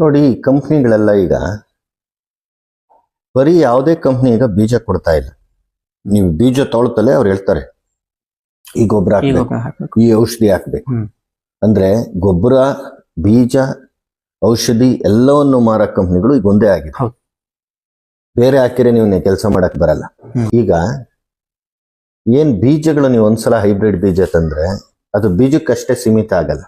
ನೋಡಿ, ಈ ಕಂಪ್ನಿಗಳೆಲ್ಲ ಈಗ ಬರೀ ಯಾವುದೇ ಕಂಪ್ನಿ ಈಗ ಬೀಜ ಕೊಡ್ತಾ ಇಲ್ಲ. ನೀವು ಬೀಜ ತೊಳ್ತಲೇ ಅವ್ರು ಹೇಳ್ತಾರೆ ಈ ಗೊಬ್ಬರ ಹಾಕ್ಬೇಕು, ಈ ಔಷಧಿ ಹಾಕ್ಬೇಕು. ಅಂದ್ರೆ ಗೊಬ್ಬರ, ಬೀಜ, ಔಷಧಿ ಎಲ್ಲವನ್ನು ಮಾರೋ ಕಂಪ್ನಿಗಳು ಈಗ ಒಂದೇ ಆಗಿದೆ. ಬೇರೆ ಹಾಕಿದ್ರೆ ನೀವು ಕೆಲಸ ಮಾಡಕ್ ಬರಲ್ಲ. ಈಗ ಏನ್ ಬೀಜಗಳು ನೀವು ಒಂದ್ಸಲ ಹೈಬ್ರಿಡ್ ಬೀಜ ತಂದ್ರೆ ಅದು ಬೀಜಕ್ಕಷ್ಟೇ ಸೀಮಿತ ಆಗಲ್ಲ.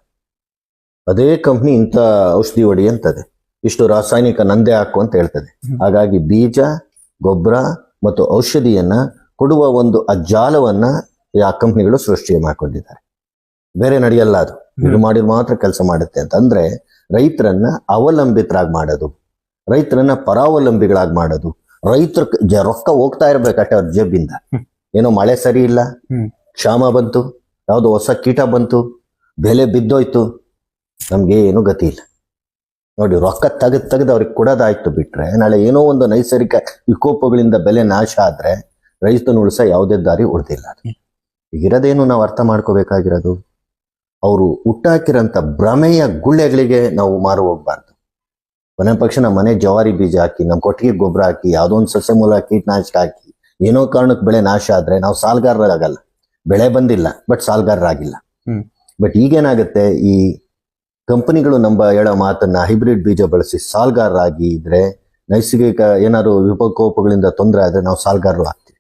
ಅದೇ ಕಂಪ್ನಿ ಇಂಥ ಔಷಧಿ ಹೊಡಿ ಅಂತದೆ, ಇಷ್ಟು ರಾಸಾಯನಿಕ ನಂದೇ ಹಾಕು ಅಂತ ಹೇಳ್ತದೆ. ಹಾಗಾಗಿ ಬೀಜ, ಗೊಬ್ಬರ ಮತ್ತು ಔಷಧಿಯನ್ನ ಕೊಡುವ ಒಂದು ಜಾಲವನ್ನ ಆ ಕಂಪ್ನಿಗಳು ಸೃಷ್ಟಿ ಮಾಡ್ಕೊಂಡಿದ್ದಾರೆ. ಬೇರೆ ನಡೆಯಲ್ಲ, ಅದು ಇದು ಮಾಡಿದ್ರೆ ಮಾತ್ರ ಕೆಲಸ ಮಾಡುತ್ತೆ ಅಂತ. ಅಂದ್ರೆ ರೈತರನ್ನ ಅವಲಂಬಿತರಾಗಿ ಮಾಡೋದು, ರೈತರನ್ನ ಪರಾವಲಂಬಿಗಳಾಗಿ ಮಾಡೋದು. ರೈತರ ರೊಕ್ಕ ಹೋಗ್ತಾ ಇರ್ಬೇಕಷ್ಟೇ ಅವ್ರ ಜೇಬಿಂದ. ಏನೋ ಮಳೆ ಸರಿ ಇಲ್ಲ, ಕ್ಷಾಮ ಬಂತು, ಯಾವ್ದೋ ಹೊಸ ಕೀಟ ಬಂತು, ಬೆಲೆ ಬಿದ್ದೋಯ್ತು, ನಮ್ಗೆ ಏನು ಗತಿ ಇಲ್ಲ. ನೋಡಿ, ರೊಕ್ಕ ತೆಗೆದು ಅವ್ರಿಗೆ ಕೊಡೋದಾಯ್ತು ಬಿಟ್ರೆ, ನಾಳೆ ಏನೋ ಒಂದು ನೈಸರ್ಗಿಕ ವಿಕೋಪಗಳಿಂದ ಬೆಲೆ ನಾಶ ಆದ್ರೆ ರೈತನ ಉಳಿಸ ಯಾವುದೇ ದಾರಿ ಉಳಿದಿಲ್ಲ. ಈಗಿರೋದೇನು ನಾವು ಅರ್ಥ ಮಾಡ್ಕೋಬೇಕಾಗಿರೋದು, ಅವರು ಹುಟ್ಟಾಕಿರೋಂಥ ಭ್ರಮೆಯ ಗುಳ್ಳೆಗಳಿಗೆ ನಾವು ಮಾರು ಹೋಗ್ಬಾರ್ದು. ಕೊನೆ ಪಕ್ಷ ನಮ್ಮ ಮನೆ ಜವಾರಿ ಬೀಜ ಹಾಕಿ, ನಮ್ಮ ಕೊಟ್ಟಿಗೆ ಗೊಬ್ಬರ ಹಾಕಿ, ಯಾವುದೋ ಒಂದು ಸಸ್ಯ ಮೂಲ ಕೀಟನಾಶಕ ಹಾಕಿ ಏನೋ ಕಾರಣಕ್ಕೆ ಬೆಳೆ ನಾಶ ಆದ್ರೆ ನಾವು ಸಾಲಗಾರರಾಗಲ್ಲ. ಬೆಳೆ ಬಂದಿಲ್ಲ ಬಟ್ ಸಾಲಗಾರರಾಗಿಲ್ಲ. ಬಟ್ ಈಗೇನಾಗುತ್ತೆ, ಈ ಕಂಪನಿಗಳು ನಮ್ಮ ಹೇಳೋ ಮಾತನ್ನ ಹೈಬ್ರಿಡ್ ಬೀಜ ಬಳಸಿ ಸಾಲಗಾರರಾಗಿ ಇದ್ರೆ, ನೈಸರ್ಗಿಕ ಏನಾದ್ರು ವಿಪಕೋಪಗಳಿಂದ ತೊಂದರೆ ಆದ್ರೆ ನಾವು ಸಾಲಗಾರರು ಆಗ್ತೀವಿ,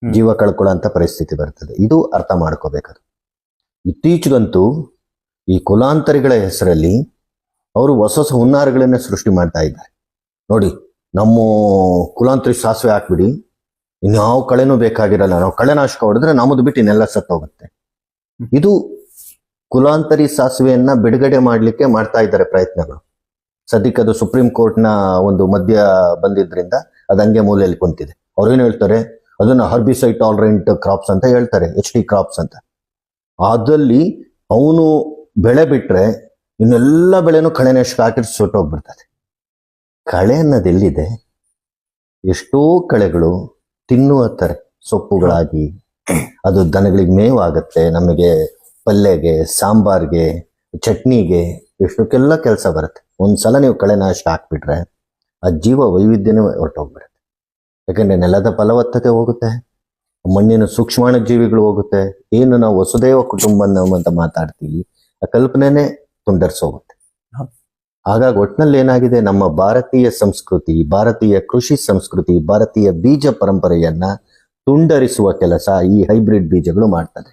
ಜೀವ ಕಳ್ಕೊಳ್ಳೋ ಪರಿಸ್ಥಿತಿ ಬರ್ತದೆ. ಇದು ಅರ್ಥ ಮಾಡ್ಕೋಬೇಕದು. ಇತ್ತೀಚೆಗಂತೂ ಈ ಕುಲಾಂತರಿಗಳ ಹೆಸರಲ್ಲಿ ಅವರು ಹೊಸ ಹೊಸ ಹುನ್ನಾರಗಳನ್ನೇ ಸೃಷ್ಟಿ ಮಾಡ್ತಾ ಇದ್ದಾರೆ. ನೋಡಿ, ನಮ್ಮ ಕುಲಾಂತರಿ ಸಾಸಿವೆ ಹಾಕ್ಬಿಡಿ, ಇನ್ಯಾವ ಕಳೆನೂ ಬೇಕಾಗಿರಲ್ಲ, ನಾವು ಕಳೆನಾಶಕ ಹೊಡೆದ್ರೆ ನಮ್ಮದು ಬಿಟ್ಟು ಇನ್ನೆಲ್ಲ ಸತ್ತೋಗುತ್ತೆ. ಇದು ಕುಲಾಂತರಿ ಸಾಸಿವೆಯನ್ನ ಬಿಡುಗಡೆ ಮಾಡ್ಲಿಕ್ಕೆ ಮಾಡ್ತಾ ಇದ್ದಾರೆ ಪ್ರಯತ್ನಗಳು. ಸದ್ಯಕ್ಕೆ ಅದು ಸುಪ್ರೀಂ ಕೋರ್ಟ್ನ ಒಂದು ಮಧ್ಯ ಬಂದಿದ್ರಿಂದ ಅದು ಹಂಗೆ ಮೂಲೆಯಲ್ಲಿ ಕುಂತಿದೆ. ಅವ್ರೇನು ಹೇಳ್ತಾರೆ, ಅದನ್ನ ಹರ್ಬಿಸೈಡ್ ಟಾಲರೆಂಟ್ ಕ್ರಾಪ್ಸ್ ಅಂತ ಹೇಳ್ತಾರೆ, HD ಕ್ರಾಪ್ಸ್ ಅಂತ. ಅದಲ್ಲಿ ಅವನು ಬೆಳೆ ಬಿಟ್ರೆ ಇನ್ನೆಲ್ಲ ಬೆಳೆನೂ ಕಳೆನಾಶಕ ಹಾಕಿ ಸುಟ್ಟೋಗ್ಬಿಡ್ತದೆ. ಕಳೆ ಅನ್ನೋದೆಲ್ಲಿದೆ? ಎಷ್ಟೋ ಕಳೆಗಳು ತಿನ್ನುವ ತರ ಸೊಪ್ಪುಗಳಾಗಿ ಅದು ದನಗಳಿಗೆ ಮೇವಾಗತ್ತೆ, ನಮಗೆ ಪಲ್ಯಗೆ, ಸಾಂಬಾರ್ಗೆ, ಚಟ್ನಿಗೆ, ಎಷ್ಟಕ್ಕೆಲ್ಲ ಕೆಲಸ ಬರುತ್ತೆ. ಒಂದ್ಸಲ ನೀವು ಕಳೆನಾಶಕ ಹಾಕ್ಬಿಟ್ರೆ ಆ ಜೀವ ವೈವಿಧ್ಯನೇ ಹೊರಟೋಗ್ಬಿಡುತ್ತೆ. ಯಾಕಂದ್ರೆ ನೆಲದ ಫಲವತ್ತತೆ ಹೋಗುತ್ತೆ, ಮಣ್ಣಿನ ಸೂಕ್ಷ್ಮಾಣು ಜೀವಿಗಳು ಹೋಗುತ್ತೆ. ಏನು ನಾವು ವಸುದೈವ ಕುಟುಂಬ ಅಂತ ಮಾತಾಡ್ತೀವಿ, ಆ ಕಲ್ಪನೆನೇ ತುಂಡರಿಸೋಗುತ್ತೆ. ಹಾಗಾಗಿ ಒಟ್ಟಿನಲ್ಲಿ ಏನಾಗಿದೆ, ನಮ್ಮ ಭಾರತೀಯ ಸಂಸ್ಕೃತಿ, ಭಾರತೀಯ ಕೃಷಿ ಸಂಸ್ಕೃತಿ, ಭಾರತೀಯ ಬೀಜ ಪರಂಪರೆಯನ್ನ ತುಂಡರಿಸುವ ಕೆಲಸ ಈ ಹೈಬ್ರಿಡ್ ಬೀಜಗಳು ಮಾಡ್ತದೆ.